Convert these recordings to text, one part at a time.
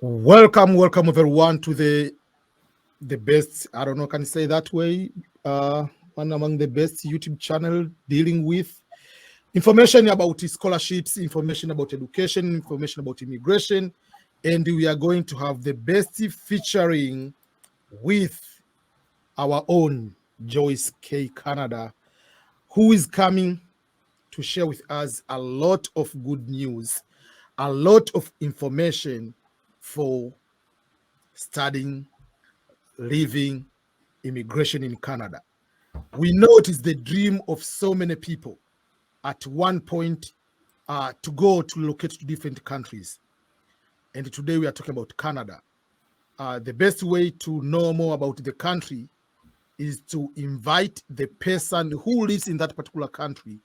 Welcome everyone to the best. I don't know, can I say that way? One among the best YouTube channel dealing with information about scholarships, information about education, information about immigration, and we are going to have the best featuring with our own Joyce K. Canada, who is coming to share with us a lot of good news, a lot of information for studying, living, immigration in Canada. We know it is the dream of so many people at one point to go to locate to different countries. And today we are talking about Canada. The best way to know more about the country is to invite the person who lives in that particular country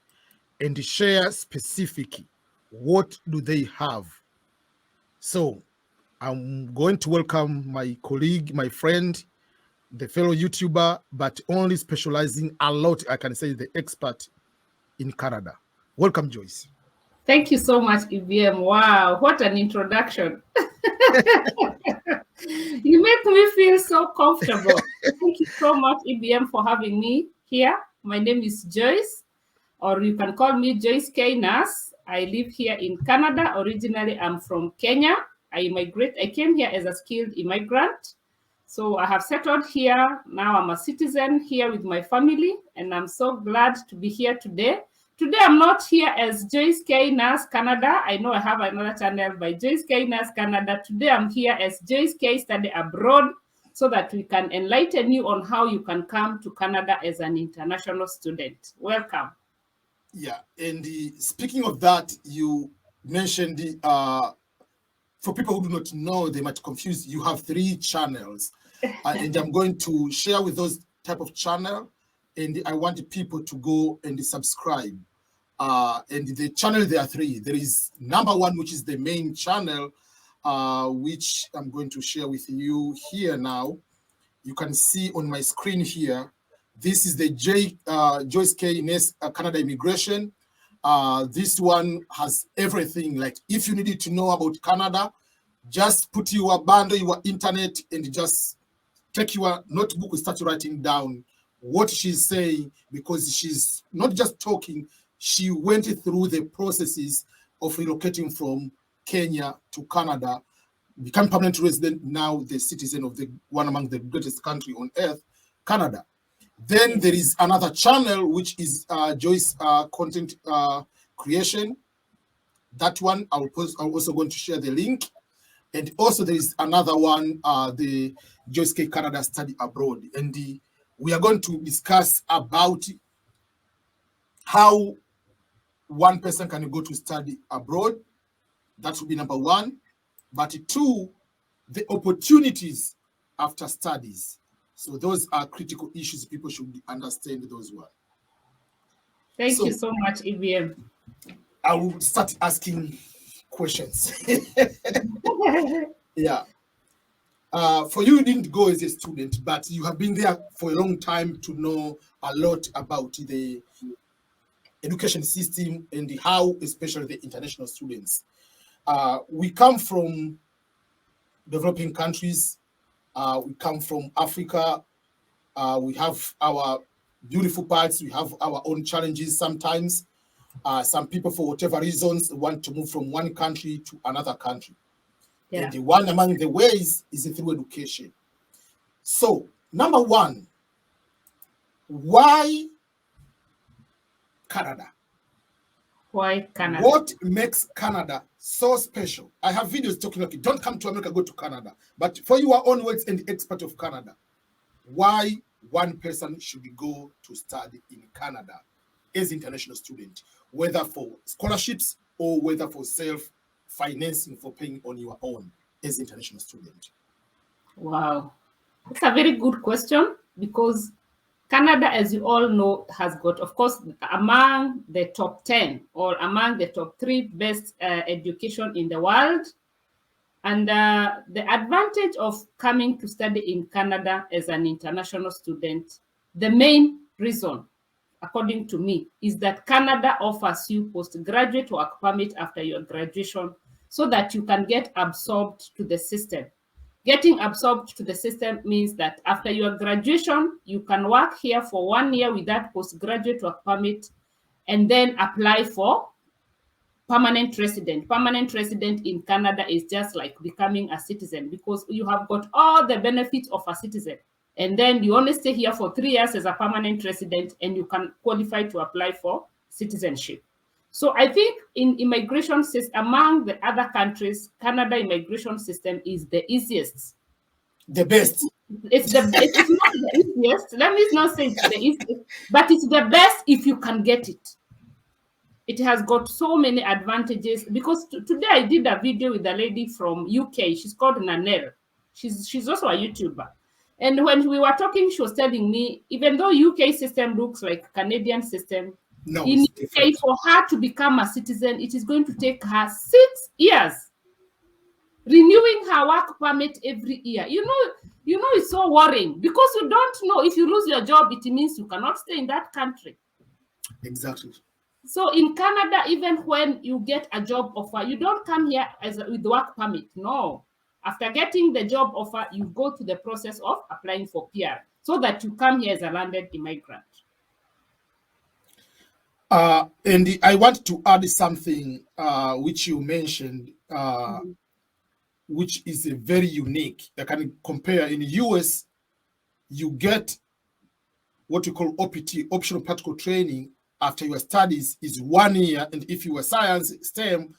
and share specifically what do they have. So I'm going to welcome my colleague, my friend, the fellow YouTuber, but only specializing a lot, I can say the expert in Canada. Welcome, Joyce. Thank you so much, EBM. Wow, what an introduction. You make me feel so comfortable. Thank you so much, EBM, for having me here. My name is Joyce, or you can call me Joyce K. Nas. I live here in Canada. Originally, I'm from Kenya. I came here as a skilled immigrant. So I have settled here. Now I'm a citizen here with my family, and I'm so glad to be here today. Today, I'm not here as Joyce K. Nas Canada. I know I have another channel by Joyce K. Nas Canada. Today, I'm here as Joyce K. Study Abroad so that we can enlighten you on how you can come to Canada as an international student. Welcome. Yeah, and speaking of that, you mentioned for people who do not know, they might confuse. You have 3 channels, and I'm going to share with those type of channel, and I want people to go and subscribe. And the channel, there are 3. There is number 1, which is the main channel, which I'm going to share with you here now. You can see on my screen here. This is the Joyce K. Nas Canada Immigration. This one has everything. Like if you needed to know about Canada, just put your bundle, your internet, and just take your notebook and start writing down what she's saying, because she's not just talking, she went through the processes of relocating from Kenya to Canada, become permanent resident, now the citizen of the one among the greatest country on earth, Canada. Then there is another channel, which is Joyce Content Creation. That one, I'm also going to share the link. And also there is another one, the Joyce K. Canada Study Abroad. And we are going to discuss about how one person can go to study abroad. That would be number 1. But 2, the opportunities after studies. So those are critical issues. People should understand those ones. Thank you so much, EBM. I will start asking questions. Yeah. For you didn't go as a student, but you have been there for a long time to know a lot about the education system and how, especially the international students. We come from developing countries. We come from Africa. We have our beautiful parts. We have our own challenges sometimes. Some people, for whatever reasons, want to move from one country to another country. Yeah. And the one among the ways is through education. So, number 1, why Canada? Why Canada? What makes Canada so special? I have videos talking about it. Don't come to America, go to Canada. But for your own words and the expert of Canada, why one person should go to study in Canada as international student, whether for scholarships or whether for self-financing for paying on your own as international student? Wow. That's a very good question, because Canada, as you all know, has got, of course, among the top 10 or among the top 3 best education in the world. And the advantage of coming to study in Canada as an international student, the main reason, according to me, is that Canada offers you postgraduate work permit after your graduation. so that you can get absorbed to the system. Getting absorbed to the system means that after your graduation, you can work here for 1 year with that postgraduate work permit and then apply for permanent resident. Permanent resident in Canada is just like becoming a citizen because you have got all the benefits of a citizen. And then you only stay here for 3 years as a permanent resident and you can qualify to apply for citizenship. So I think in immigration system, among the other countries, Canada immigration system is the easiest. The best. It's not the easiest. Let me not say it's the easiest, but it's the best if you can get it. It has got so many advantages because today I did a video with a lady from UK. She's called Nanel. She's also a YouTuber. And when we were talking, she was telling me, even though UK system looks like Canadian system, no, in UK, for her to become a citizen, it is going to take her 6 years. Renewing her work permit every year. You know, it's so worrying because you don't know if you lose your job, it means you cannot stay in that country. Exactly. So in Canada, even when you get a job offer, you don't come here with the work permit. No. After getting the job offer, you go to the process of applying for PR so that you come here as a landed immigrant. And I want to add something which you mentioned, which is a very unique. I can compare in the US, you get what we call OPT, optional practical training, after your studies is 1 year, and if you are science, STEM,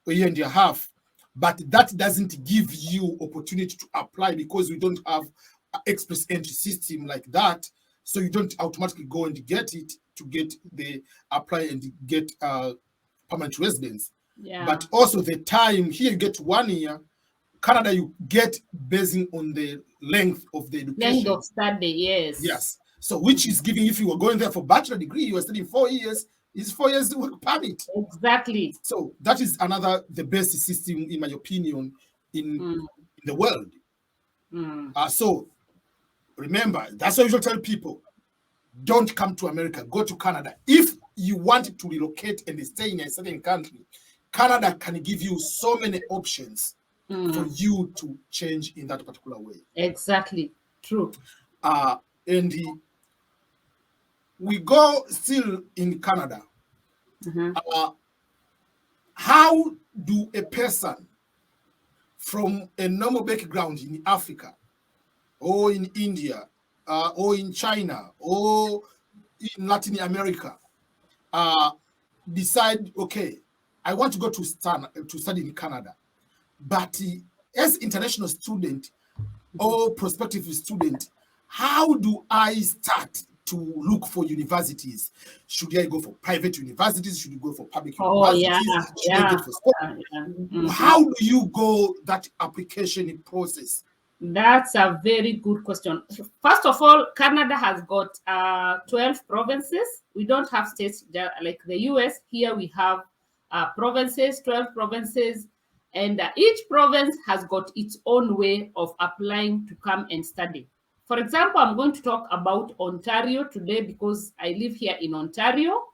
a year and a half. But that doesn't give you opportunity to apply because we don't have an express entry system like that. So you don't automatically go and get it to get the apply and get permanent residence. Yeah. But also the time here, you get 1 year. Canada, you get basing on the length of the education. Length of study, yes. Yes. So which is giving, if you were going there for bachelor degree, you are studying 4 years, is 4 years work permit. Exactly. So that is the best system, in my opinion, in the world. So remember, that's what I usually tell people. Don't come to America, go to Canada. If you want to relocate and stay in a certain country, Canada can give you so many options for you to change in that particular way. Exactly. True. And we go still in Canada. How do a person from a normal background in Africa or in India or in China or in Latin America decide, okay, I want to go to study in Canada, but as international student or prospective student, how do I start to look for universities? Should I go for private universities? Should you go for public universities? Should I go for school? How do you go that application process? That's a very good question. First of all, Canada has got 12 provinces. We don't have states like the US. Here we have provinces, 12 provinces, and each province has got its own way of applying to come and study. For example, I'm going to talk about Ontario today because I live here in Ontario.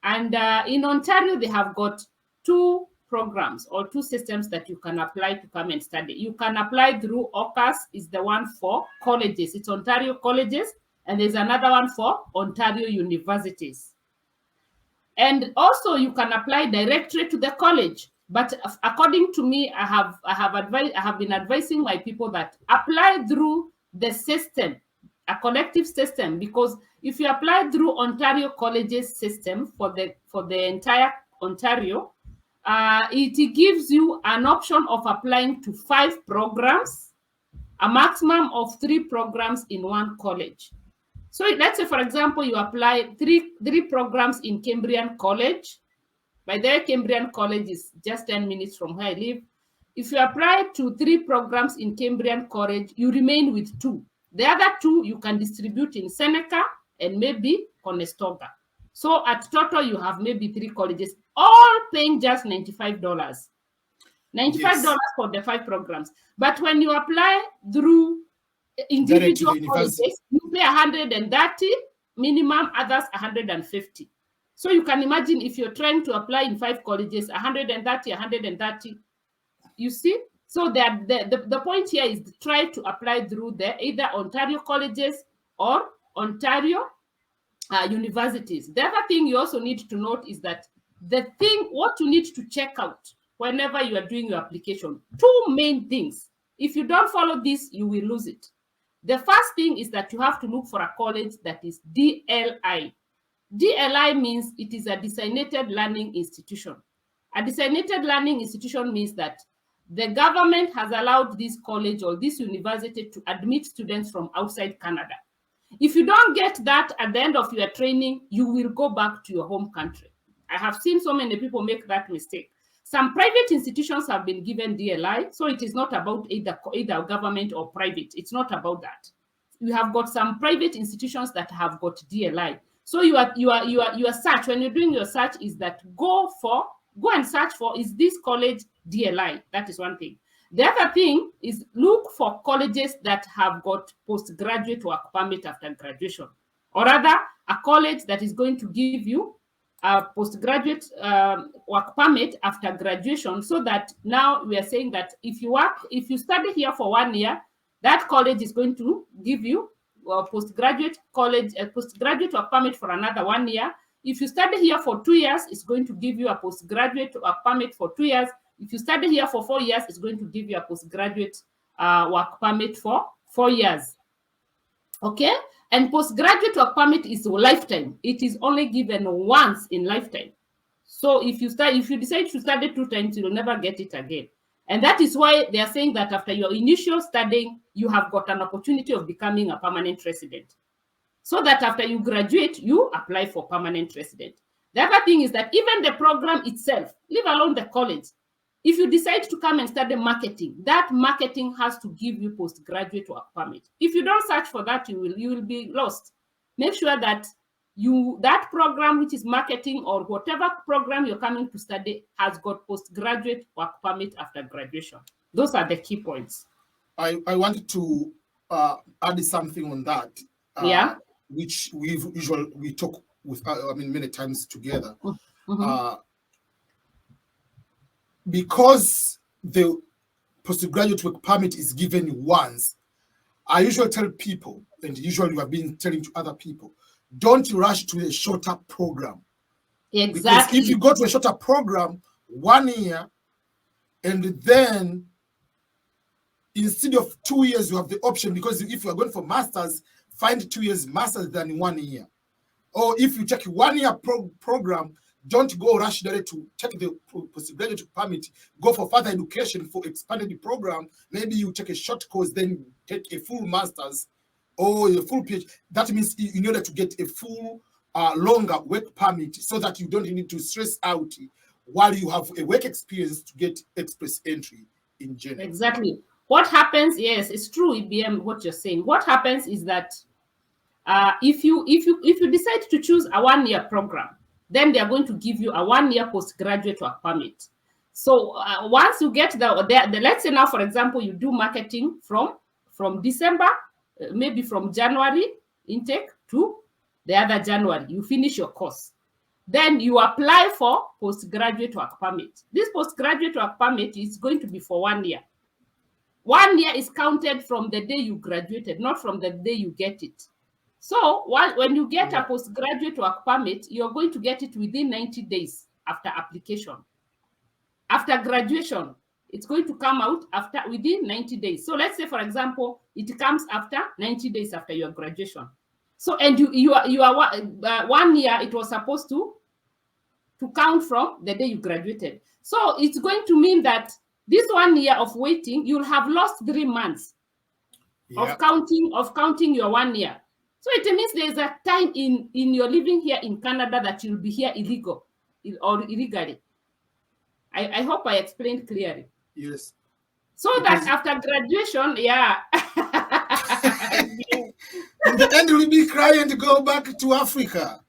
And in Ontario, they have got 2 programs or 2 systems that you can apply to come and study. You can apply through OCAS, is the one for colleges. It's Ontario colleges, and there's another one for Ontario universities. And also you can apply directly to the college. But according to me, I have been advising my people that apply through the system, a collective system, because if you apply through Ontario colleges system for the entire Ontario, it gives you an option of applying to 5 programs, a maximum of 3 programs in one college. So let's say, for example, you apply 3 programs in Cambrian College. By the way, Cambrian College is just 10 minutes from where I live. If you apply to 3 programs in Cambrian College, you remain with 2. The other 2 you can distribute in Seneca and maybe Conestoga. So at total, you have maybe 3 colleges, all paying just $95. $95 for the 5 programs. But when you apply through individual colleges, you pay $130 minimum, others $150. So you can imagine if you're trying to apply in 5 colleges, $130, $130, you see, so that the point here is to try to apply through either Ontario colleges or Ontario universities. The other thing you also need to note is that what you need to check out whenever you are doing your application, two main things. If you don't follow this, you will lose it. The first thing is that you have to look for a college that is DLI. DLI means it is a designated learning institution. A designated learning institution means that the government has allowed this college or this university to admit students from outside Canada. If you don't get that at the end of your training, you will go back to your home country. I have seen so many people make that mistake. Some private institutions have been given DLI, so it is not about either government or private. It's not about that. We have got some private institutions that have got DLI. So your search, when you're doing your search, is that go and search for, is this college DLI? That is one thing. The other thing is look for colleges that have got postgraduate work permit after graduation, or rather a college that is going to give you a postgraduate work permit after graduation, so that now we are saying that if you study here for 1 year, that college is going to give you a postgraduate work permit for another 1 year. If you study here for 2 years, it's going to give you a postgraduate work permit for 2 years. If you study here for 4 years, it's going to give you a postgraduate work permit for 4 years. Okay? And postgraduate work permit is a lifetime. It is only given once in lifetime. So if you decide to study 2 times, you'll never get it again. And that is why they are saying that after your initial studying, you have got an opportunity of becoming a permanent resident. So that after you graduate, you apply for permanent resident. The other thing is that even the program itself, leave alone the college, if you decide to come and study marketing, that marketing has to give you postgraduate work permit. If you don't search for that, you will be lost. Make sure that that program, which is marketing or whatever program you're coming to study, has got postgraduate work permit after graduation. Those are the key points. I wanted to add something on that. Yeah. Which we talk with, many times together. Mm-hmm. Because the postgraduate work permit is given once, I usually tell people, and usually you have been telling to other people, don't rush to a shorter program. Exactly. Because if you go to a shorter program, 1 year, and then instead of 2 years, you have the option, because if you are going for masters, find 2 years masters than 1 year. Or if you take 1 year program, don't go rush direct to take the postgraduate permit, go for further education for expanded program. Maybe you take a short course, then take a full master's or a full PhD. That means in order to get a full longer work permit, so that you don't need to stress out while you have a work experience to get express entry in general. Exactly. What happens, yes, it's true, IBM, what you're saying. What happens is that if you decide to choose a 1 year program, then they are going to give you a 1 year postgraduate work permit. So once you get let's say now, for example, you do marketing from December, maybe from January intake to the other January, you finish your course. Then you apply for postgraduate work permit. This postgraduate work permit is going to be for 1 year. 1 year is counted from the day you graduated, not from the day you get it. So when you get a postgraduate work permit, you're going to get it within 90 days after application. After graduation, it's going to come out within 90 days. So let's say, for example, it comes after 90 days after your graduation. So, and you are 1 year, it was supposed to count from the day you graduated. So it's going to mean that this 1 year of waiting, you'll have lost 3 months of counting your 1 year. So it means there's a time in your living here in Canada that you'll be here illegal or illegally. I hope I explained clearly. Yes. So that after graduation, in the end, you'll be crying to go back to Africa.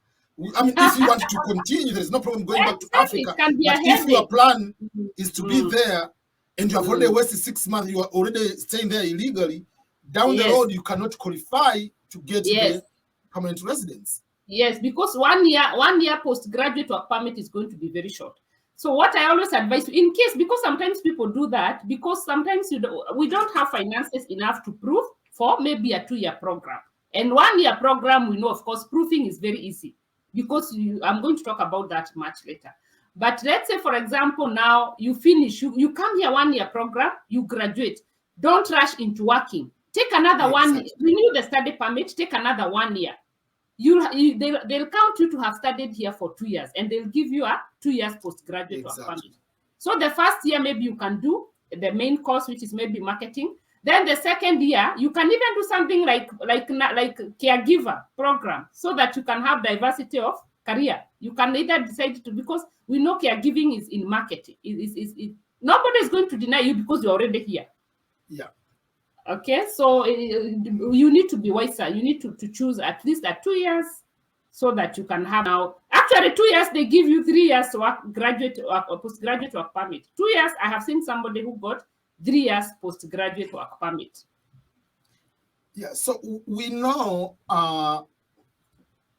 I mean, if you want to continue, there's no problem going back to Africa. But if your plan is to be there and you have already wasted 6 months, you are already staying there illegally, down the road, you cannot qualify to get the permanent residence. Yes, because 1 year postgraduate work permit is going to be very short. So what I always advise, in case, because sometimes people do that, because sometimes we don't have finances enough to prove for maybe a 2-year program. And 1-year program, we know, of course, proofing is very easy, because I'm going to talk about that much later. But let's say, for example, now you finish, you come here 1-year program, you graduate. Don't rush into working. Take another one, renew the study permit, take another 1 year. They'll count you to have studied here for 2 years, and they'll give you a 2 years postgraduate work permit. So the first year, maybe you can do the main course, which is maybe marketing. Then the second year, you can even do something like caregiver program, so that you can have diversity of career. You can either decide to, because we know caregiving is in marketing. Nobody is going to deny you because you're already here. Yeah. Okay, so you need to be wiser. You need to choose at least 2 years, so that you can have now. Actually, 2 years, they give you 3 years work, graduate or postgraduate work permit. 2 years, I have seen somebody who got 3 years postgraduate work permit. Yeah, so we know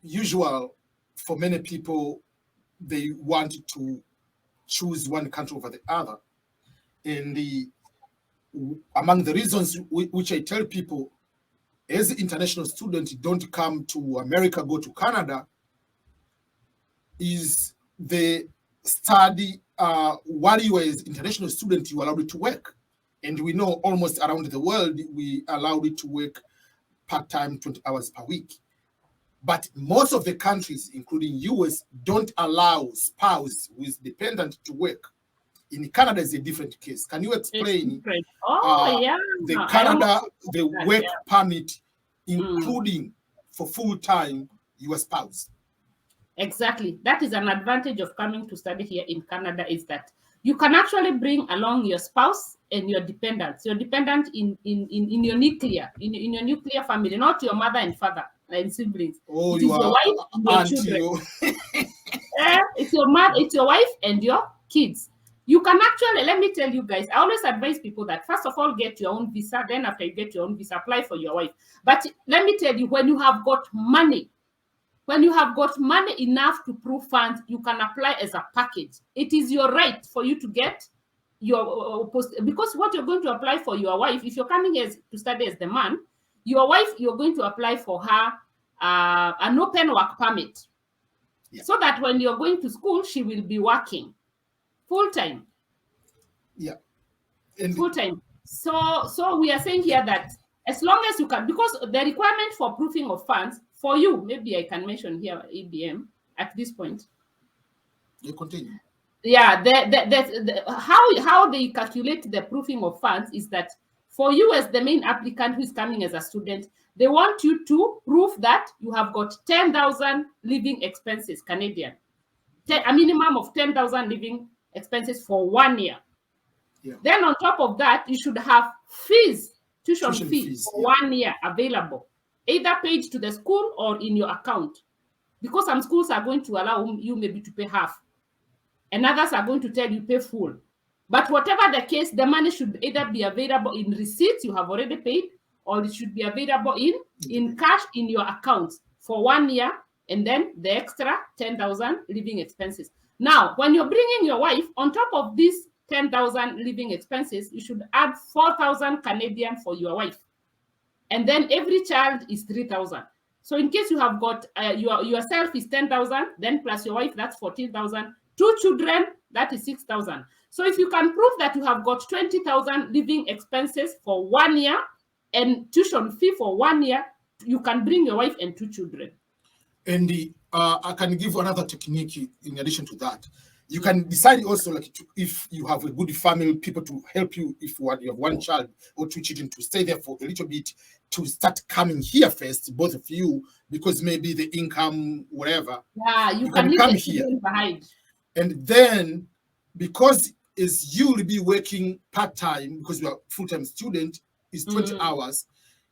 usual for many people, they want to choose one country over the other. And among the reasons which I tell people, as an international student, don't come to America, go to Canada, is the study, while you are an international student, you are allowed to work. And we know almost around the world, we allowed it to work part-time, 20 hours per week. But most of the countries, including US, don't allow spouse who is dependent to work. In Canada is a different case. Can you explain the Canada, the work permit, including for full-time your spouse? Exactly. That is an advantage of coming to study here in Canada, is that you can actually bring along your spouse and your dependents. Your dependent in your nuclear, in your nuclear family, not your mother and father and siblings. Oh, it is your wife and your children. It's your mother, it's your wife and your kids. You can actually, let me tell you guys, I always advise people that first of all, get your own visa. Then after you get your own visa, apply for your wife. But let me tell you, when you have got money enough to prove funds, you can apply as a package. It is your right for you to get your because what you're going to apply for your wife, if you're coming to study as the man, your wife, you're going to apply for her an open work permit. Yeah. So that when you're going to school, she will be working full-time. Yeah. Full-time. So we are saying here that as long as you can, because the requirement for proofing of funds for you, maybe I can mention here EBM at this point. You continue. Yeah, how they calculate the proofing of funds is that for you as the main applicant who is coming as a student, they want you to prove that you have got 10,000 living expenses Canadian, a minimum of 10,000 living expenses for 1 year. Yeah. Then on top of that, you should have tuition fees for 1 year available, either paid to the school or in your account, because some schools are going to allow you maybe to pay half, and others are going to tell you pay full. But whatever the case, the money should either be available in receipts you have already paid, or it should be available in cash in your account for 1 year, and then the extra 10,000 living expenses. Now, when you're bringing your wife, on top of these 10,000 living expenses, you should add 4,000 Canadian for your wife. And then every child is 3,000. So in case you have got yourself is 10,000, then plus your wife, that's 14,000. 2 children, that is 6,000. So if you can prove that you have got 20,000 living expenses for 1 year and tuition fee for 1 year, you can bring your wife and 2 children. And I can give another technique in addition to that. You can decide also, like, if you have a good family, people to help you, if you have 1 child or 2 children, to stay there for a little bit, to start coming here first, both of you, because maybe the income, whatever. Yeah, you can come here. Behind. And then, because is you will be working part-time, because you are full-time student, is 20 hours,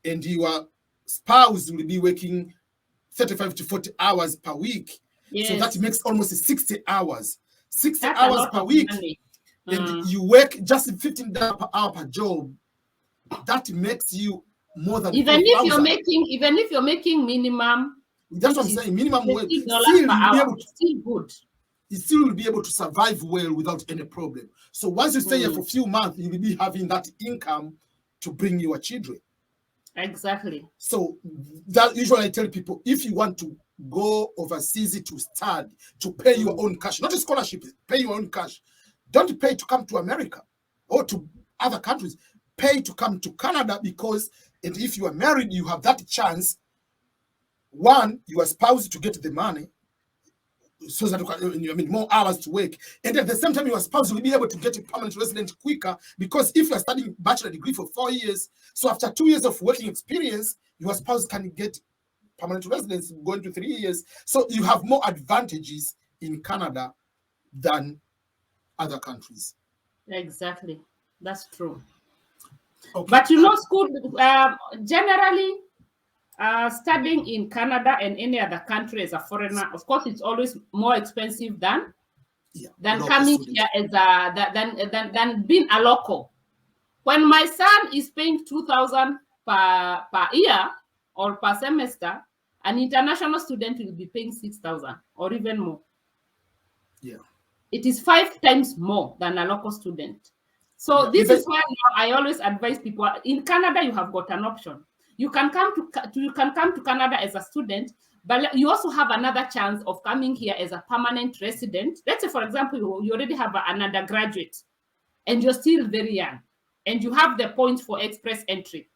and your spouse will be working 35 to 40 hours per week. Yes. So that makes almost 60 hours. 60 hours per week. And you work just 15 dollars per hour per job. That makes you more than even if you're making minimum. That's what I'm saying. Minimum wage. Still good. you still will be able to survive well without any problem. So once you stay here for a few months, you will be having that income to bring your children. Exactly. So that usually I tell people, if you want to go overseas to study, to pay your own cash, not a scholarship, pay your own cash. Don't pay to come to America or to other countries. Pay to come to Canada, because and if you are married, you have that chance. One, your spouse to get the money, so that you can, more hours to work, and at the same time your spouse will be able to get a permanent resident quicker, because if you're studying bachelor degree for 4 years, so after 2 years of working experience, your spouse can get permanent residence going to 3 years. So you have more advantages in Canada than other countries. Exactly, that's true. Okay. But you know, school generally studying in Canada and any other country as a foreigner, of course, it's always more expensive than coming here as a than being a local. When my son is paying 2,000 per year or per semester, an international student will be paying 6,000 or even more. Yeah, it is 5 times more than a local student. So this is why I always advise people in Canada. You have got an option. You can come to Canada as a student, but you also have another chance of coming here as a permanent resident. Let's say, for example, you already have an undergraduate and you're still very young and you have the points for express entry.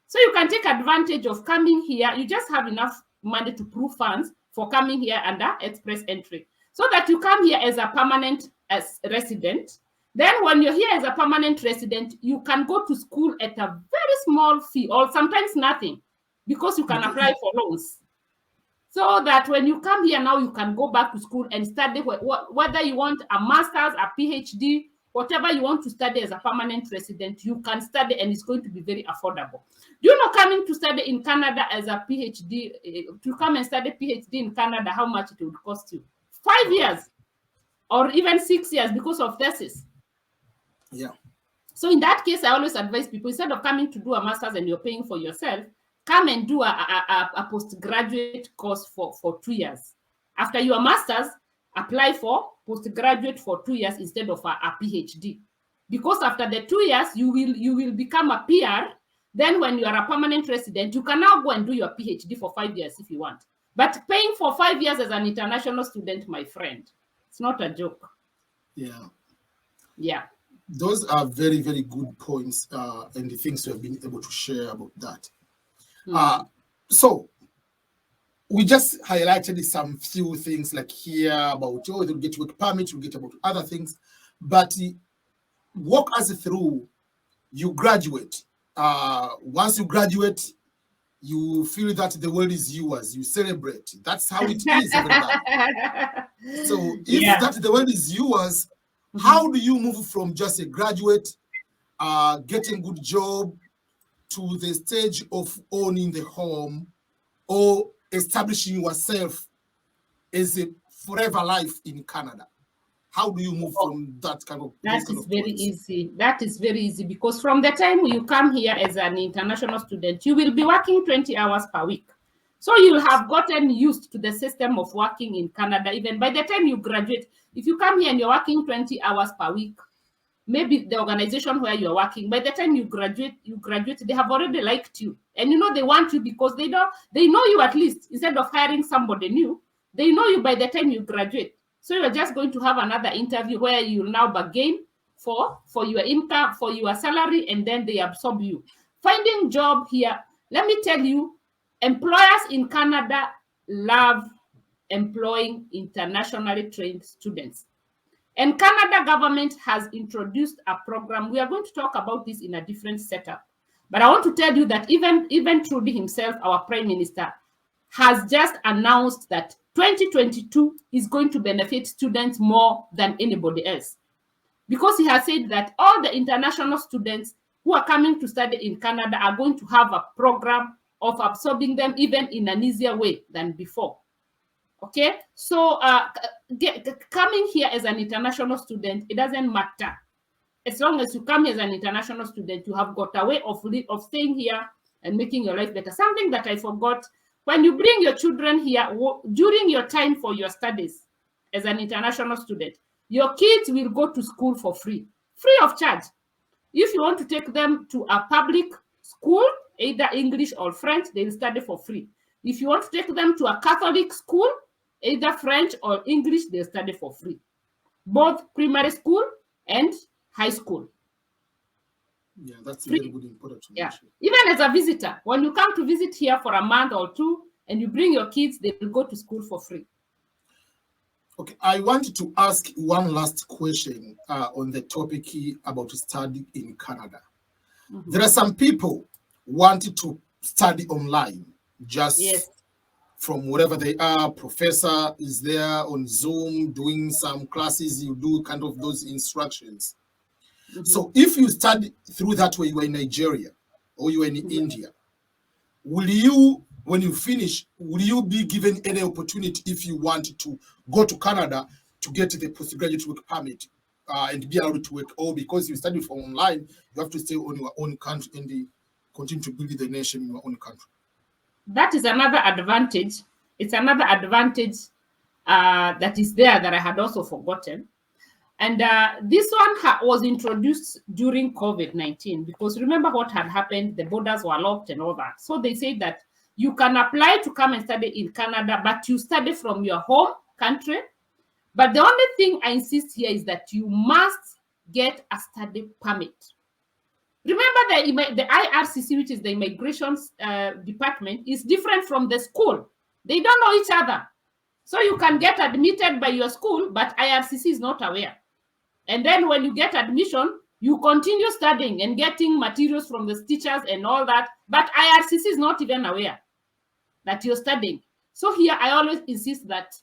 So you can take advantage of coming here. You just have enough money to prove funds for coming here under express entry, so that you come here as a permanent resident. Then when you're here as a permanent resident, you can go to school at a very small fee, or sometimes nothing, because you can apply for loans. So that when you come here now, you can go back to school and study, whether you want a master's, a PhD, whatever you want to study as a permanent resident, you can study, and it's going to be very affordable. Do you know, coming to study in Canada as a PhD, to come and study PhD in Canada, how much it would cost you? 5 years or even 6 years because of thesis. Yeah. So in that case, I always advise people, instead of coming to do a master's and you're paying for yourself, come and do a postgraduate course for 2 years. After your master's, apply for postgraduate for 2 years instead of a PhD. Because after the 2 years, you will become a PR. Then when you are a permanent resident, you can now go and do your PhD for 5 years if you want. But paying for 5 years as an international student, my friend, it's not a joke. Yeah. Yeah. Those are very, very good points, and the things you have been able to share about that. So we just highlighted some few things like here about, you'll get work permit, you'll get about other things, but walk us through, you graduate. Once you graduate, you feel that the world is yours. You celebrate. That's how it is, everybody. So if that the world is yours, how do you move from just a graduate, getting good job, to the stage of owning the home or establishing yourself as a forever life in Canada? How do you move from that kind of? That is very easy. That is very easy, because from the time you come here as an international student, you will be working 20 hours per week. So you'll have gotten used to the system of working in Canada. Even by the time you graduate, if you come here and you're working 20 hours per week, maybe the organization where you're working, by the time you graduate, they have already liked you. And you know they want you because they know you at least. Instead of hiring somebody new, they know you by the time you graduate. So you're just going to have another interview where you'll now bargain for your income, for your salary, and then they absorb you. Finding job here, let me tell you, employers in Canada love employing internationally trained students. And Canada government has introduced a program. We are going to talk about this in a different setup. But I want to tell you that even Trudeau himself, our Prime Minister, has just announced that 2022 is going to benefit students more than anybody else. Because he has said that all the international students who are coming to study in Canada are going to have a program of absorbing them even in an easier way than before. Okay, so coming here as an international student, it doesn't matter. As long as you come here as an international student, you have got a way of staying here and making your life better. Something that I forgot, when you bring your children here during your time for your studies, as an international student, your kids will go to school for free of charge. If you want to take them to a public school, either English or French, they'll study for free. If you want to take them to a Catholic school, either French or English, they'll study for free, both primary school and high school. Yeah, that's very good, important to mention. Even as a visitor, when you come to visit here for a month or two and you bring your kids, they will go to school for free. Okay, I wanted to ask one last question on the topic about study in Canada. Mm-hmm. There are some people wanting to study online, just from wherever they are. Professor is there on Zoom doing some classes, you do kind of those instructions. Mm-hmm. So if you study through that way, you are in Nigeria or you are in India, will you, when you finish, will you be given any opportunity if you want to go to Canada to get the postgraduate work permit and be able to work? Or because you study from online, you have to stay on your own country and continue to build the nation in your own country? That is another advantage. It's another advantage that is there that I had also forgotten. And this one was introduced during COVID-19, because remember what had happened, the borders were locked and all that. So they say that you can apply to come and study in Canada, but you study from your home country. But the only thing I insist here is that you must get a study permit. Remember the IRCC, which is the immigration department, is different from the school. They don't know each other. So you can get admitted by your school, but IRCC is not aware. And then when you get admission, you continue studying and getting materials from the teachers and all that. But IRCC is not even aware that you're studying. So here I always insist that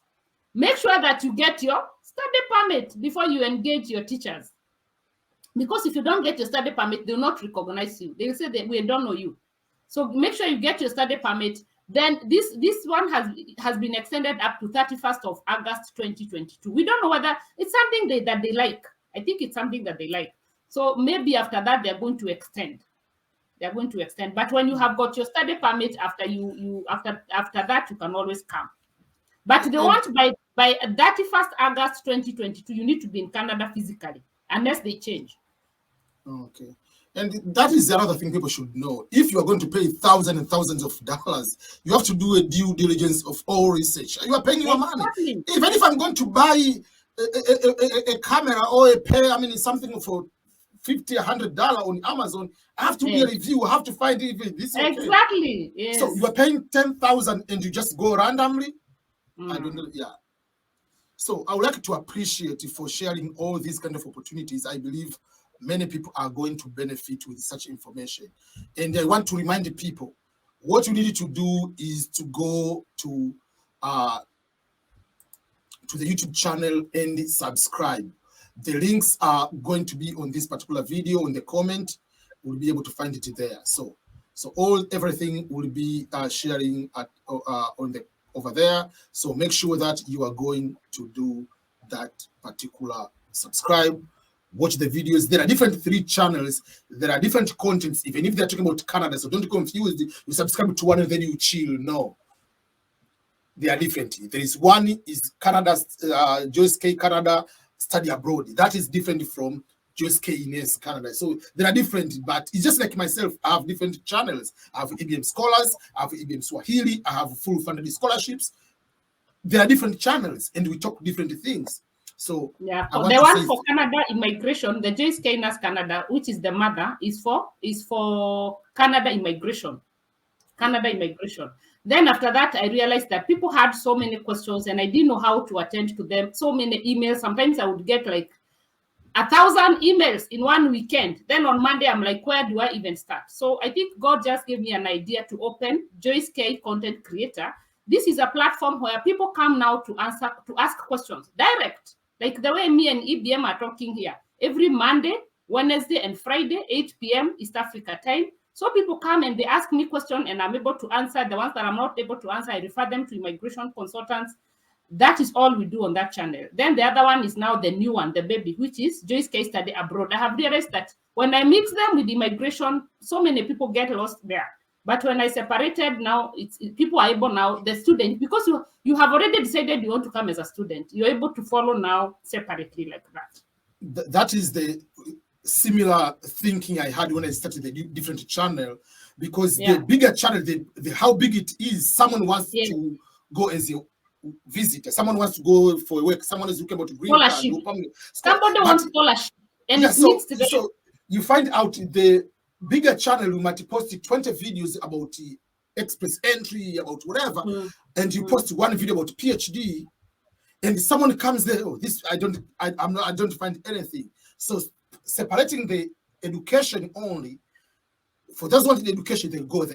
make sure that you get your study permit before you engage your teachers. Because if you don't get your study permit, they'll not recognize you. They'll say that we don't know you. So make sure you get your study permit. Then this one has been extended up to 31st of August 2022. We don't know whether it's something that they like. I think it's something that they like. So maybe after that, they're going to extend. They're going to extend. But when you have got your study permit, after that, you can always come. But they want by 31st August 2022, you need to be in Canada physically, unless they change. Okay. And that is the other thing people should know. If you are going to pay thousands and thousands of dollars, you have to do a due diligence of all research. You are paying your money. Even if I'm going to buy a camera or a pair, I mean, it's something for $50, $100 on Amazon, I have to do a review. I have to find if this is okay. Exactly. Yes. So you are paying $10,000 and you just go randomly. I don't know. Yeah. So I would like to appreciate you for sharing all these kind of opportunities. I believe many people are going to benefit with such information. And I want to remind the people, what you need to do is to go to the YouTube channel and subscribe. The links are going to be on this particular video in the comment. We'll be able to find it there. So everything will be sharing over there. So make sure that you are going to do that particular subscribe. Watch the videos. There are different 3 channels. There are different contents, even if they're talking about Canada. So don't confuse it. You subscribe to one and then you chill. No. They are different. There is one is Canada's Joyce K. Canada Study Abroad. That is different from Joyce K. Ines Canada. So they are different, but it's just like myself. I have different channels. I have EBM Scholars. I have EBM Swahili. I have full funded scholarships. There are different channels, and we talk different things. So yeah, the one for Canada immigration, the Joyce K. Ines Canada, which is the mother, is for Canada immigration. Canada immigration. Then after that, I realized that people had so many questions and I didn't know how to attend to them. So many emails. Sometimes I would get like 1,000 emails in one weekend. Then on Monday, I'm like, where do I even start? So I think God just gave me an idea to open Joyce K. Content Creator. This is a platform where people come now to ask questions direct, like the way me and EBM are talking here. Every Monday, Wednesday, and Friday, 8 p.m. East Africa time. So people come and they ask me questions and I'm able to answer. The ones that I'm not able to answer, I refer them to immigration consultants. That is all we do on that channel. Then the other one is now the new one, the baby, which is Joyce K. Study Abroad. I have realized that when I mix them with immigration, so many people get lost there. But when I separated, now people are able now, the student, because you have already decided you want to come as a student, you're able to follow now separately like that. That is the similar thinking I had when I started the different channel, because the bigger channel, the how big it is, someone wants to go as a visitor, someone wants to go for work, someone is looking about green scholarship. card. Somebody wants scholarship. And so you find out the bigger channel, you might post 20 videos about express entry, about whatever, and you post one video about PhD, and someone comes there, oh, this I don't find anything. So separating the education only, for those wanting education, they go there.